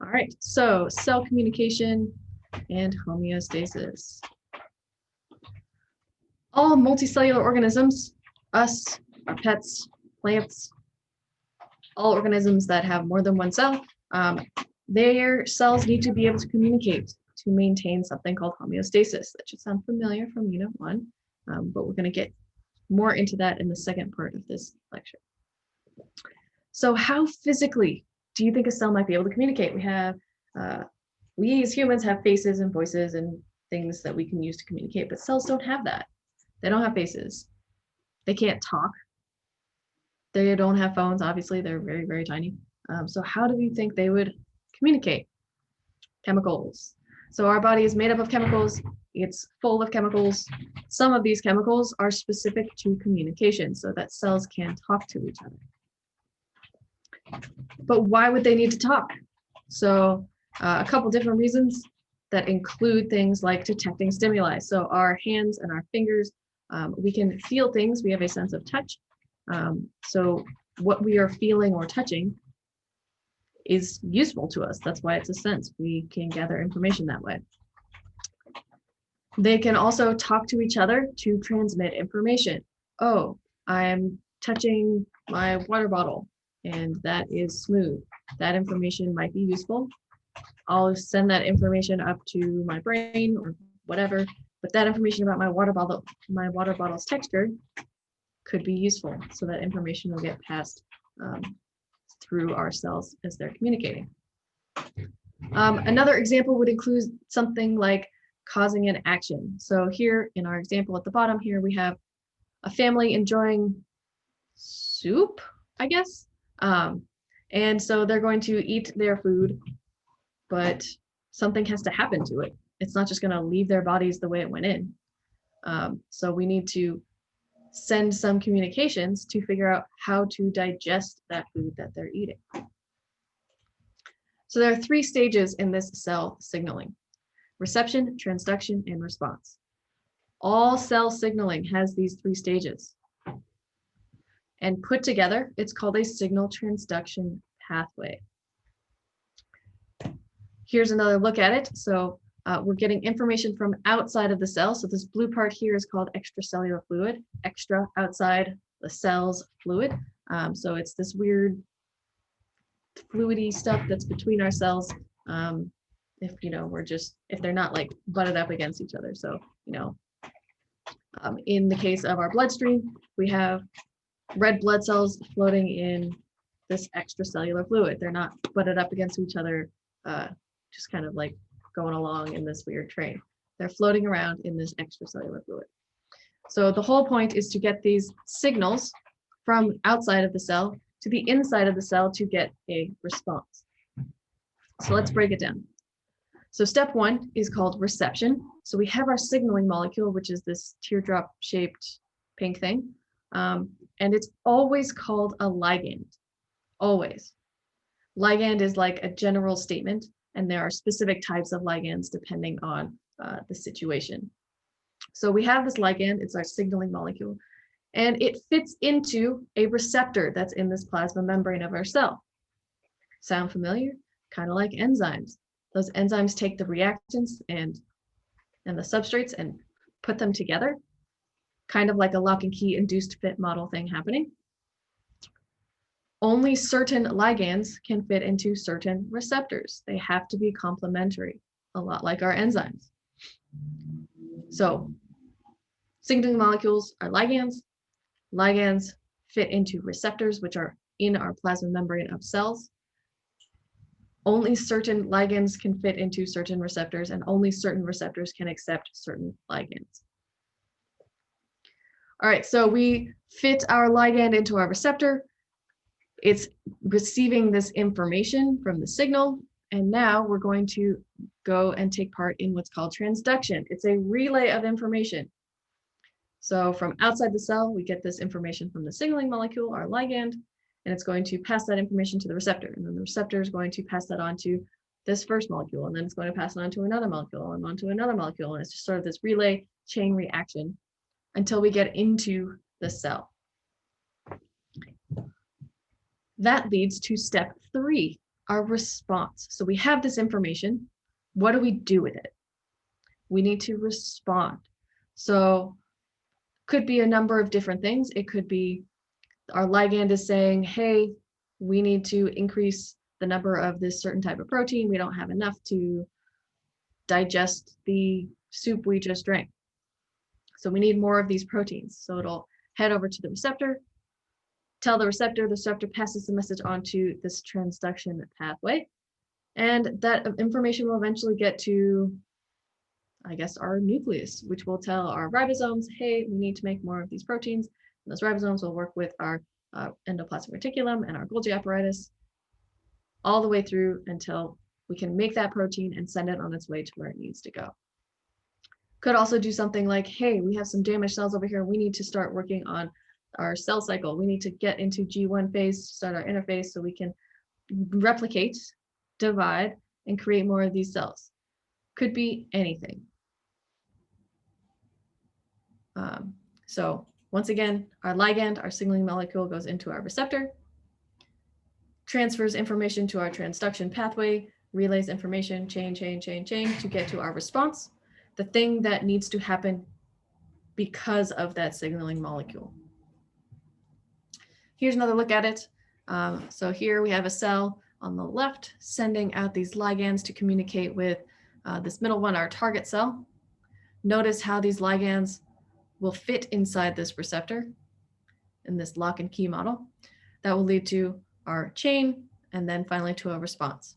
All right, so cell communication and homeostasis. All multicellular organisms, us, our pets, plants, all organisms that have more than one cell, their cells need to be able to communicate to maintain something called homeostasis. That should sound familiar from Unit 1, but we're going to get more into that in the second part of this lecture. So how physically do you think a cell might be able to communicate? We as humans have faces and voices and things that we can use to communicate, but cells don't have that. They don't have faces. They can't talk. They don't have phones, obviously. They're very, very tiny. So how do you think they would communicate? Chemicals. So our body is made up of chemicals. It's full of chemicals. Some of these chemicals are specific to communication so that cells can talk to each other. But why would they need to talk? So a couple different reasons that include things like detecting stimuli. So our hands and our fingers, we can feel things. We have a sense of touch. So what we are feeling or touching is useful to us. That's why it's a sense. We can gather information that way. They can also talk to each other to transmit information. Oh, I'm touching my water bottle and that is smooth. That information might be useful. I'll send that information up to my brain or whatever, but that information about my water bottle's texture could be useful. So that information will get passed through our cells as they're communicating. Another example would include something like causing an action. So here in our example at the bottom here, we have a family enjoying soup, I guess. And so they're going to eat their food, but something has to happen to it. It's not just going to leave their bodies the way it went in. So we need to send some communications to figure out how to digest that food that they're eating. So there are 3 stages in this cell signaling: reception, transduction, and response. All cell signaling has these 3 stages. And put together, it's called a signal transduction pathway. Here's another look at it. So we're getting information from outside of the cell. So this blue part here is called extracellular fluid, extra outside the cell's fluid. So it's this weird fluidy stuff that's between our cells. If they're not like butted up against each other. So, in the case of our bloodstream, we have red blood cells floating in this extracellular fluid. They're not butted up against each other, just kind of like going along in this weird train. They're floating around in this extracellular fluid. So the whole point is to get these signals from outside of the cell to the inside of the cell to get a response. So let's break it down. So step 1 is called reception. So we have our signaling molecule, which is this teardrop shaped pink thing. And it's always called a ligand, always. Ligand is like a general statement, and there are specific types of ligands depending on the situation. So we have this ligand, it's our signaling molecule, and it fits into a receptor that's in this plasma membrane of our cell. Sound familiar? Kind of like enzymes. Those enzymes take the reactants and the substrates and put them together, kind of like a lock and key induced fit model thing happening. Only certain ligands can fit into certain receptors. They have to be complementary, a lot like our enzymes. So signaling molecules are ligands. Ligands fit into receptors, which are in our plasma membrane of cells. Only certain ligands can fit into certain receptors, and only certain receptors can accept certain ligands. All right, so we fit our ligand into our receptor. It's receiving this information from the signal, and now we're going to go and take part in what's called transduction. It's a relay of information. So from outside the cell, we get this information from the signaling molecule, our ligand, and it's going to pass that information to the receptor. And then the receptor is going to pass that on to this first molecule, and then it's going to pass it on to another molecule and on to another molecule. And it's just sort of this relay chain reaction until we get into the cell. That leads to step 3 our response. So we have this information. What do we do with it? We need to respond. So could be a number of different things. It could be our ligand is saying, hey, we need to increase the number of this certain type of protein. We don't have enough to digest the soup we just drank. So we need more of these proteins. So it'll head over to the receptor, tell the receptor passes the message onto this transduction pathway. And that information will eventually get to, I guess, our nucleus, which will tell our ribosomes, hey, we need to make more of these proteins. And those ribosomes will work with our endoplasmic reticulum and our Golgi apparatus all the way through until we can make that protein and send it on its way to where it needs to go. Could also do something like, hey, we have some damaged cells over here. We need to start working on our cell cycle. We need to get into G1 phase, start our interphase so we can replicate, divide, and create more of these cells. Could be anything. So once again, our ligand, our signaling molecule, goes into our receptor, transfers information to our transduction pathway, relays information, chain to get to our response, the thing that needs to happen because of that signaling molecule. Here's another look at it. So here we have a cell on the left sending out these ligands to communicate with this middle one, our target cell. Notice how these ligands will fit inside this receptor in this lock and key model. That will lead to our chain and then finally to a response.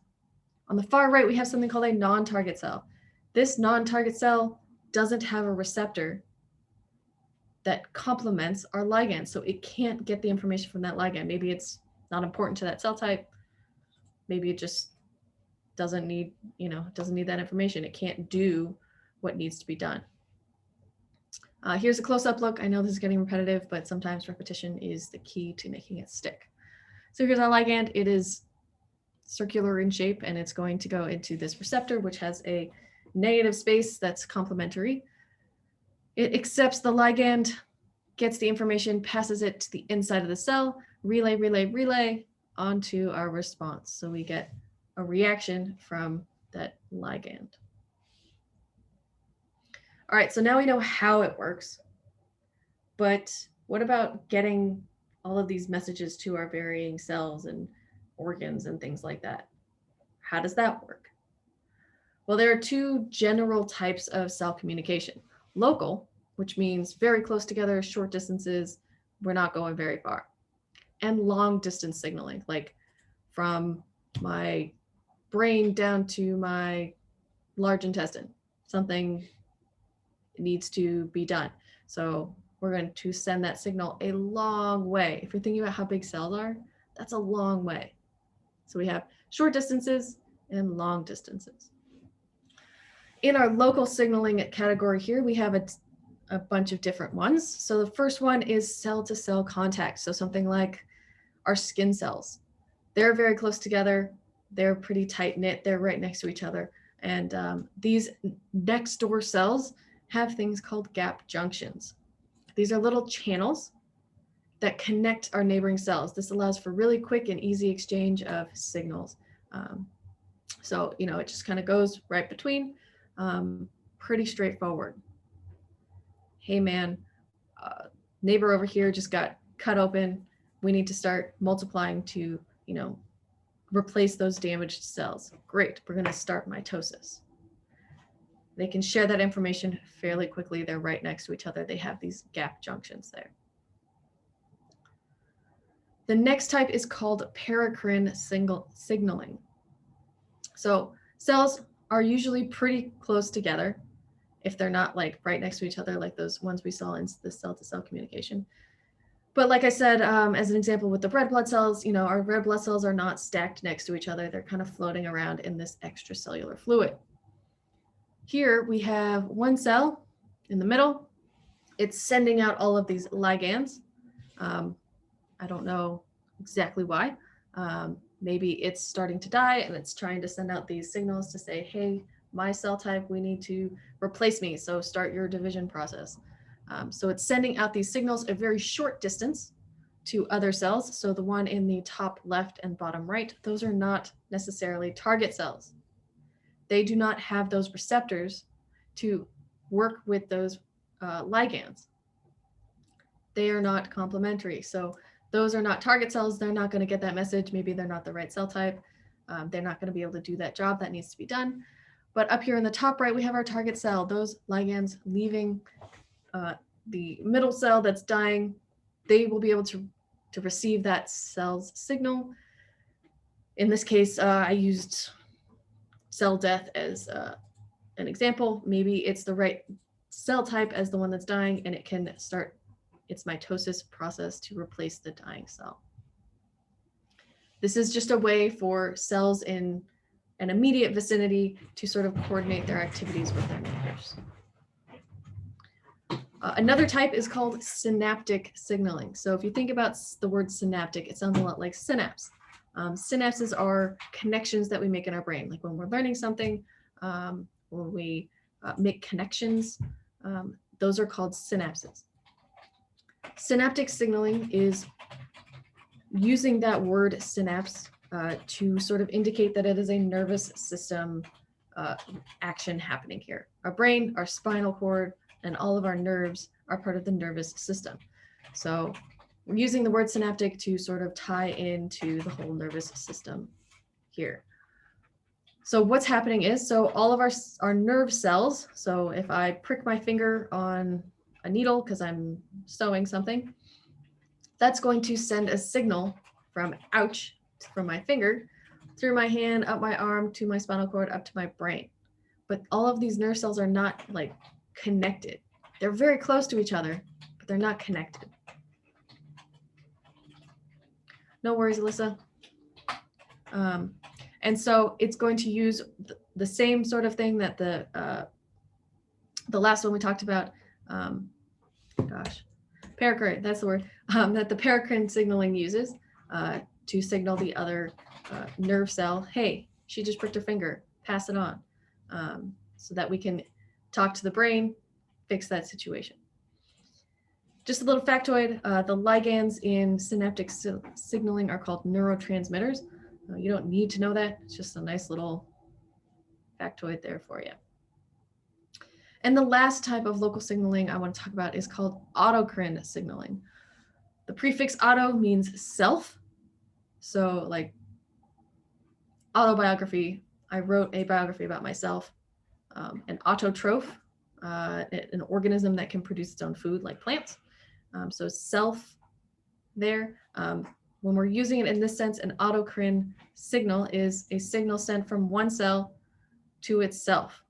On the far right, we have something called a non-target cell. This non-target cell doesn't have a receptor that complements our ligand, so it can't get the information from that ligand. Maybe it's not important to that cell type. Maybe it just doesn't need, doesn't need that information. It can't do what needs to be done. Here's a close-up look. I know this is getting repetitive, but sometimes repetition is the key to making it stick. So here's our ligand. It is circular in shape, and it's going to go into this receptor, which has a negative space that's complementary. It accepts the ligand, gets the information, passes it to the inside of the cell, relay onto our response. So we get a reaction from that ligand. All right, so now we know how it works, but what about getting all of these messages to our varying cells and organs and things like that? How does that work? Well, there are two general types of cell communication. Local, which means very close together, short distances, we're not going very far. And long distance signaling, like from my brain down to my large intestine. Something needs to be done. So we're going to send that signal a long way. If you're thinking about how big cells are, that's a long way. So we have short distances and long distances. In our local signaling category here, we have a bunch of different ones. So the first one is cell-to-cell contact. So something like our skin cells. They're very close together. They're pretty tight-knit. They're right next to each other. And these next door cells have things called gap junctions. These are little channels that connect our neighboring cells. This allows for really quick and easy exchange of signals. So, it just kind of goes right between, pretty straightforward. Hey man, neighbor over here just got cut open. We need to start multiplying to, replace those damaged cells. Great, we're gonna start mitosis. They can share that information fairly quickly. They're right next to each other. They have these gap junctions there. The next type is called paracrine signaling. So cells are usually pretty close together if they're not like right next to each other, like those ones we saw in the cell-to-cell communication. But like I said, as an example with the red blood cells, our red blood cells are not stacked next to each other. They're kind of floating around in this extracellular fluid. Here we have one cell in the middle. It's sending out all of these ligands. I don't know exactly why. Maybe it's starting to die and it's trying to send out these signals to say, hey, my cell type, we need to replace me. So start your division process. So it's sending out these signals a very short distance to other cells. So the one in the top left and bottom right, those are not necessarily target cells. They do not have those receptors to work with those ligands. They are not complementary. So those are not target cells. They're not going to get that message. Maybe they're not the right cell type. They're not going to be able to do that job that needs to be done. But up here in the top right, we have our target cell. Those ligands leaving the middle cell that's dying, they will be able to receive that cell's signal. In this case, I used cell death as an example. Maybe it's the right cell type as the one that's dying, and it can start its mitosis process to replace the dying cell. This is just a way for cells in an immediate vicinity to sort of coordinate their activities with their neighbors. Another type is called synaptic signaling. So if you think about the word synaptic, it sounds a lot like synapse. Synapses are connections that we make in our brain, like when we're learning something, when we make connections, those are called synapses. Synaptic signaling is using that word synapse to sort of indicate that it is a nervous system action happening here. Our brain, our spinal cord, and all of our nerves are part of the nervous system. So we're using the word synaptic to sort of tie into the whole nervous system here. So what's happening is, so all of our nerve cells, so if I prick my finger on a needle because I'm sewing something, that's going to send a signal from ouch, from my finger, through my hand, up my arm, to my spinal cord, up to my brain. But all of these nerve cells are not like connected. They're very close to each other, but they're not connected. No worries, Alyssa. And so it's going to use the same sort of thing that the last one we talked about, paracrine, that's the word, that the paracrine signaling uses to signal the other nerve cell, hey, she just pricked her finger, pass it on, so that we can talk to the brain, fix that situation. Just a little factoid, the ligands in synaptic signaling are called neurotransmitters. You don't need to know that. It's just a nice little factoid there for you. And the last type of local signaling I want to talk about is called autocrine signaling. The prefix auto means self. So like autobiography, I wrote a biography about myself. An autotroph, an organism that can produce its own food like plants. So self there. When we're using it in this sense, an autocrine signal is a signal sent from one cell to itself.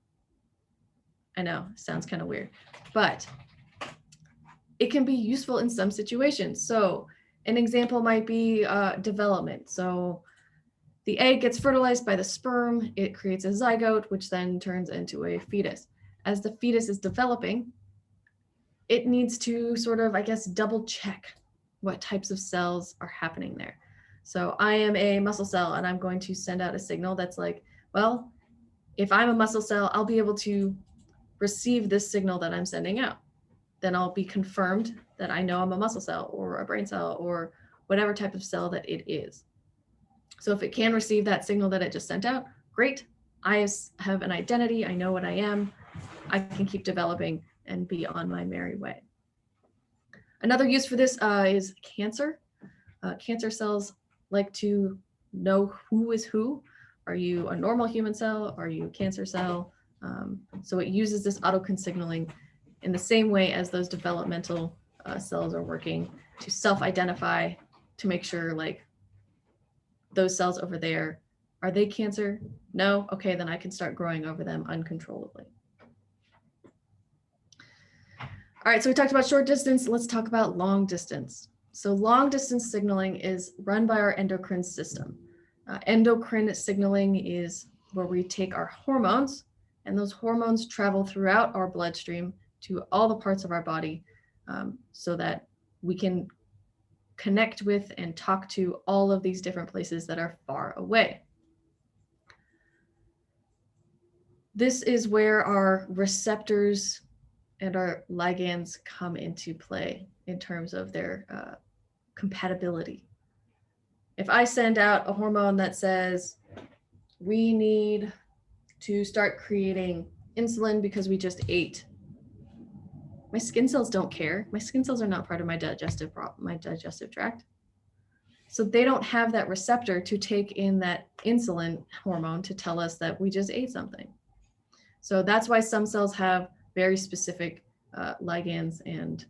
I know, sounds kind of weird, but it can be useful in some situations. So an example might be development. So the egg gets fertilized by the sperm, it creates a zygote, which then turns into a fetus. As the fetus is developing, it needs to sort of, I guess, double check what types of cells are happening there. So I am a muscle cell and I'm going to send out a signal that's like, well, if I'm a muscle cell, I'll be able to receive this signal that I'm sending out. Then I'll be confirmed that I know I'm a muscle cell or a brain cell or whatever type of cell that it is. So if it can receive that signal that it just sent out, great. I have an identity. I know what I am. I can keep developing and be on my merry way. Another use for this is cancer. Cancer cells like to know who is who. Are you a normal human cell? Are you a cancer cell? So it uses this autocrine signaling in the same way as those developmental cells are working to self-identify, to make sure like those cells over there, are they cancer? No? Okay, then I can start growing over them uncontrollably. All right, so we talked about short distance. Let's talk about long distance. So long distance signaling is run by our endocrine system. Endocrine signaling is where we take our hormones, and those hormones travel throughout our bloodstream to all the parts of our body so that we can connect with and talk to all of these different places that are far away. This is where our receptors and our ligands come into play in terms of their compatibility. If I send out a hormone that says we need to start creating insulin because we just ate, my skin cells don't care. My skin cells are not part of my digestive tract. So they don't have that receptor to take in that insulin hormone to tell us that we just ate something. So that's why some cells have very specific ligands and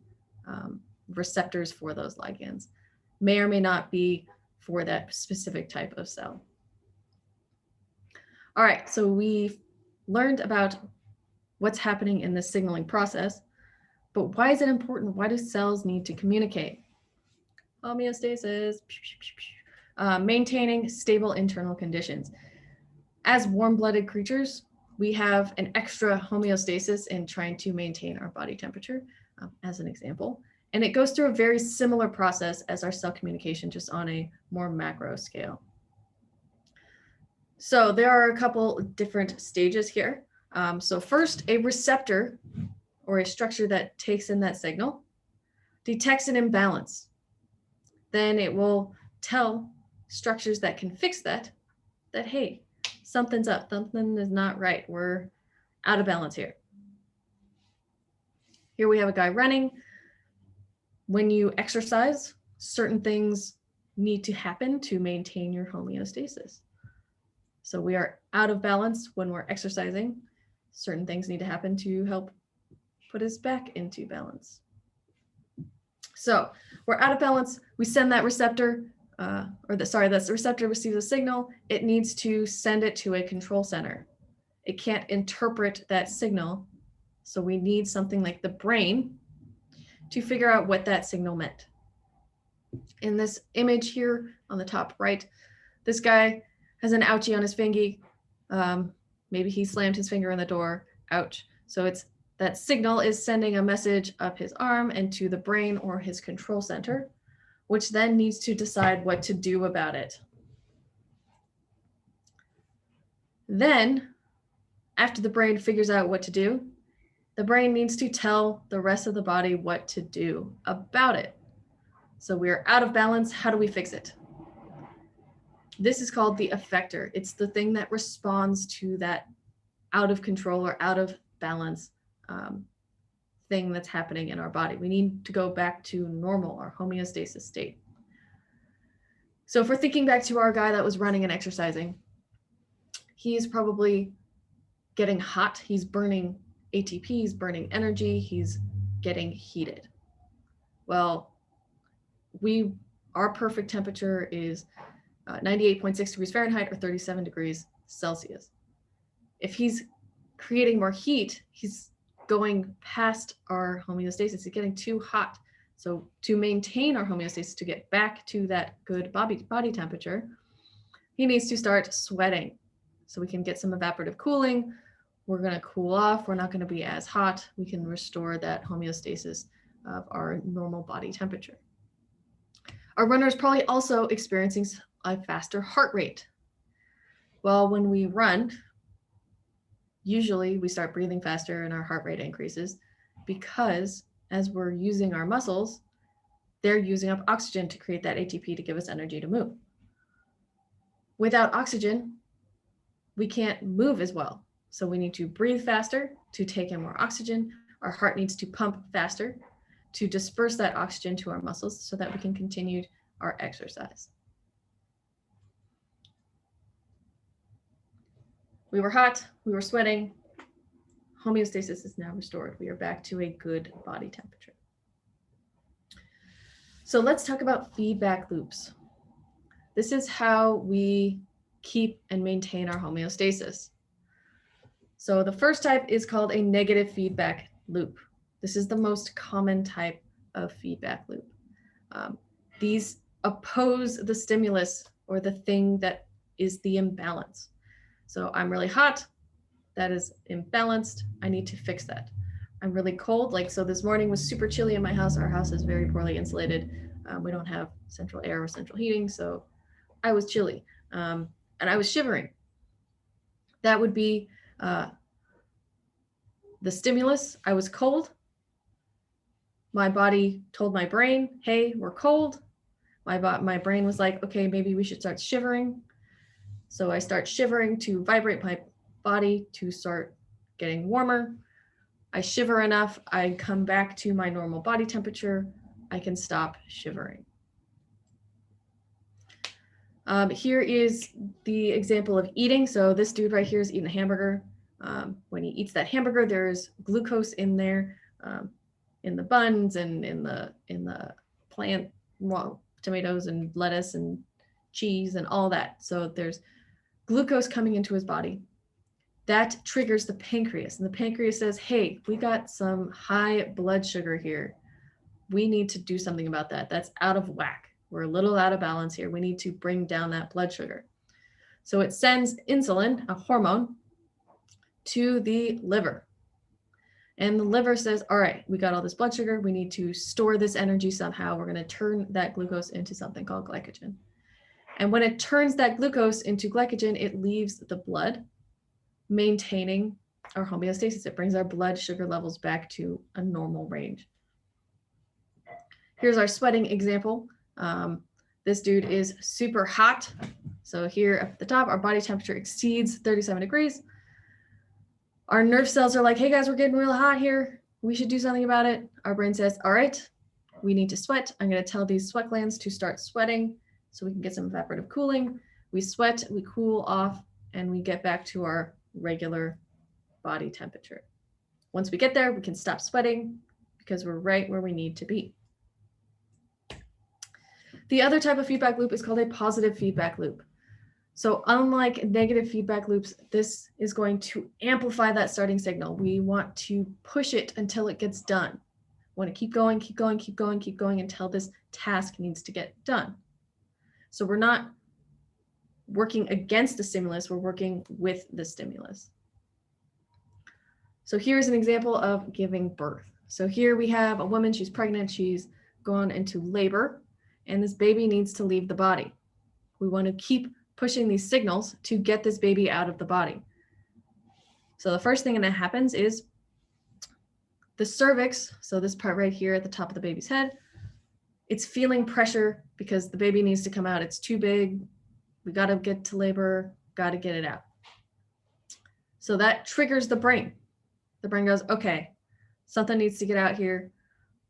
receptors for those ligands. May or may not be for that specific type of cell. All right, so we've learned about what's happening in the signaling process, but why is it important? Why do cells need to communicate? Homeostasis, maintaining stable internal conditions. As warm-blooded creatures, we have an extra homeostasis in trying to maintain our body temperature, as an example. And it goes through a very similar process as our cell communication, just on a more macro scale. So there are a couple different stages here. So first, a receptor, or a structure that takes in that signal, detects an imbalance. Then it will tell structures that can fix that, hey, something's up, something is not right, we're out of balance here. Here we have a guy running. When you exercise, certain things need to happen to maintain your homeostasis. So we are out of balance when we're exercising. Certain things need to happen to help put us back into balance. So we're out of balance. We send that receptor, that's the receptor receives a signal. It needs to send it to a control center. It can't interpret that signal. So we need something like the brain to figure out what that signal meant. In this image here on the top right, this guy has an ouchie on his fingy. Maybe he slammed his finger in the door, ouch. So it's that signal is sending a message up his arm and to the brain or his control center, which then needs to decide what to do about it. Then, after the brain figures out what to do, the brain needs to tell the rest of the body what to do about it. So we're out of balance. How do we fix it? This is called the effector. It's the thing that responds to that out of control or out of balance thing that's happening in our body. We need to go back to normal, our homeostasis state. So if we're thinking back to our guy that was running and exercising, he's probably getting hot. He's burning ATP, he's burning energy, he's getting heated. Well, our perfect temperature is 98.6 degrees Fahrenheit or 37 degrees Celsius. If he's creating more heat, he's going past our homeostasis. He's getting too hot. So to maintain our homeostasis, to get back to that good body temperature, he needs to start sweating. So we can get some evaporative cooling. We're going to cool off. We're not going to be as hot. We can restore that homeostasis of our normal body temperature. Our runner is probably also experiencing a faster heart rate. Well, when we run, usually we start breathing faster and our heart rate increases because as we're using our muscles, they're using up oxygen to create that ATP to give us energy to move. Without oxygen, we can't move as well. So we need to breathe faster to take in more oxygen. Our heart needs to pump faster to disperse that oxygen to our muscles so that we can continue our exercise. We were hot, we were sweating. Homeostasis is now restored. We are back to a good body temperature. So let's talk about feedback loops. This is how we keep and maintain our homeostasis. So the first type is called a negative feedback loop. This is the most common type of feedback loop. These oppose the stimulus or the thing that is the imbalance. So I'm really hot, that is imbalanced, I need to fix that. I'm really cold, so this morning was super chilly in my house. Our house is very poorly insulated. We don't have central air or central heating, so I was chilly and I was shivering. That would be the stimulus. I was cold. My body told my brain, hey, we're cold. My brain was like, okay, maybe we should start shivering. So I start shivering to vibrate my body to start getting warmer. I shiver enough, I come back to my normal body temperature, I can stop shivering. Here is the example of eating. So this dude right here is eating a hamburger. When he eats that hamburger, there's glucose in there, in the buns and in the plant, well, tomatoes and lettuce and cheese and all that. So there's glucose coming into his body. That triggers the pancreas, and the pancreas says, hey, we got some high blood sugar here. We need to do something about that. That's out of whack. We're a little out of balance here. We need to bring down that blood sugar. So it sends insulin, a hormone, to the liver. And the liver says, all right, we got all this blood sugar. We need to store this energy somehow. We're going to turn that glucose into something called glycogen. And when it turns that glucose into glycogen, it leaves the blood, maintaining our homeostasis. It brings our blood sugar levels back to a normal range. Here's our sweating example. This dude is super hot. So here at the top, our body temperature exceeds 37 degrees. Our nerve cells are like, hey guys, we're getting real hot here. We should do something about it. Our brain says, all right, we need to sweat. I'm going to tell these sweat glands to start sweating so we can get some evaporative cooling. We sweat, we cool off, and we get back to our regular body temperature. Once we get there, we can stop sweating because we're right where we need to be. The other type of feedback loop is called a positive feedback loop. So unlike negative feedback loops, this is going to amplify that starting signal. We want to push it until it gets done. We want to keep going, keep going, keep going, keep going until this task needs to get done. So we're not working against the stimulus, we're working with the stimulus. So here's an example of giving birth. So here we have a woman, she's pregnant, she's gone into labor, and this baby needs to leave the body. We want to keep pushing these signals to get this baby out of the body. So the first thing that happens is the cervix, so this part right here at the top of the baby's head, it's feeling pressure because the baby needs to come out. It's too big. We got to get to labor, got to get it out. So that triggers the brain. The brain goes, okay, something needs to get out here.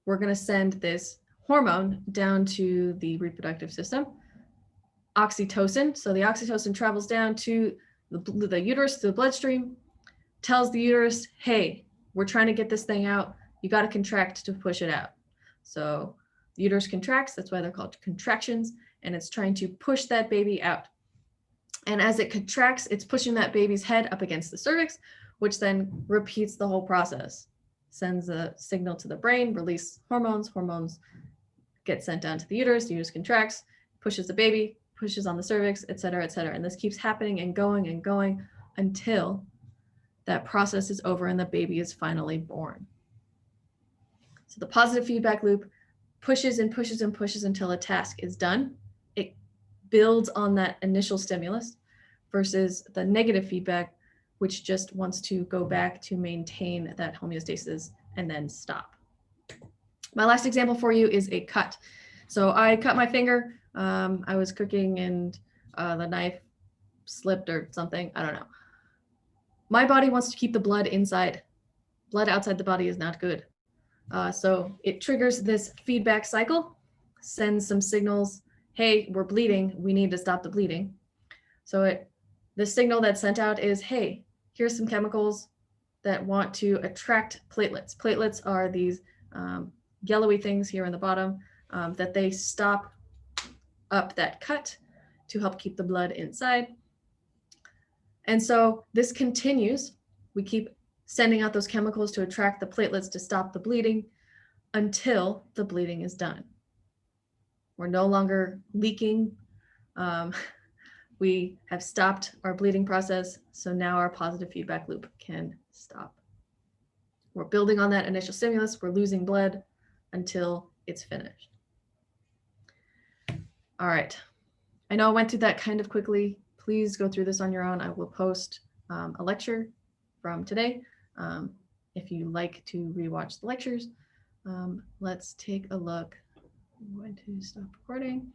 We're going to send this hormone down to the reproductive system, oxytocin. So the oxytocin travels down to the uterus, to the bloodstream, tells the uterus, hey, we're trying to get this thing out. You got to contract to push it out. So the uterus contracts, that's why they're called contractions, and it's trying to push that baby out. And as it contracts, it's pushing that baby's head up against the cervix, which then repeats the whole process. Sends a signal to the brain, release hormones, hormones get sent down to the uterus contracts, pushes the baby, pushes on the cervix, et cetera, et cetera. And this keeps happening and going until that process is over and the baby is finally born. So the positive feedback loop pushes and pushes and pushes until a task is done. It builds on that initial stimulus versus the negative feedback, which just wants to go back to maintain that homeostasis and then stop. My last example for you is a cut. So I cut my finger. I was cooking and the knife slipped or something. I don't know. My body wants to keep the blood inside. Blood outside the body is not good. So it triggers this feedback cycle, sends some signals. Hey, we're bleeding. We need to stop the bleeding. So the signal that's sent out is, hey, here's some chemicals that want to attract platelets. Platelets are these yellowy things here on the bottom that they stop up that cut to help keep the blood inside. And so this continues. We keep sending out those chemicals to attract the platelets to stop the bleeding until the bleeding is done. We're no longer leaking. We have stopped our bleeding process. So now our positive feedback loop can stop. We're building on that initial stimulus. We're losing blood until it's finished. All right. I know I went through that kind of quickly. Please go through this on your own. I will post a lecture from today. If you like to rewatch the lectures, let's take a look I'm going to stop recording.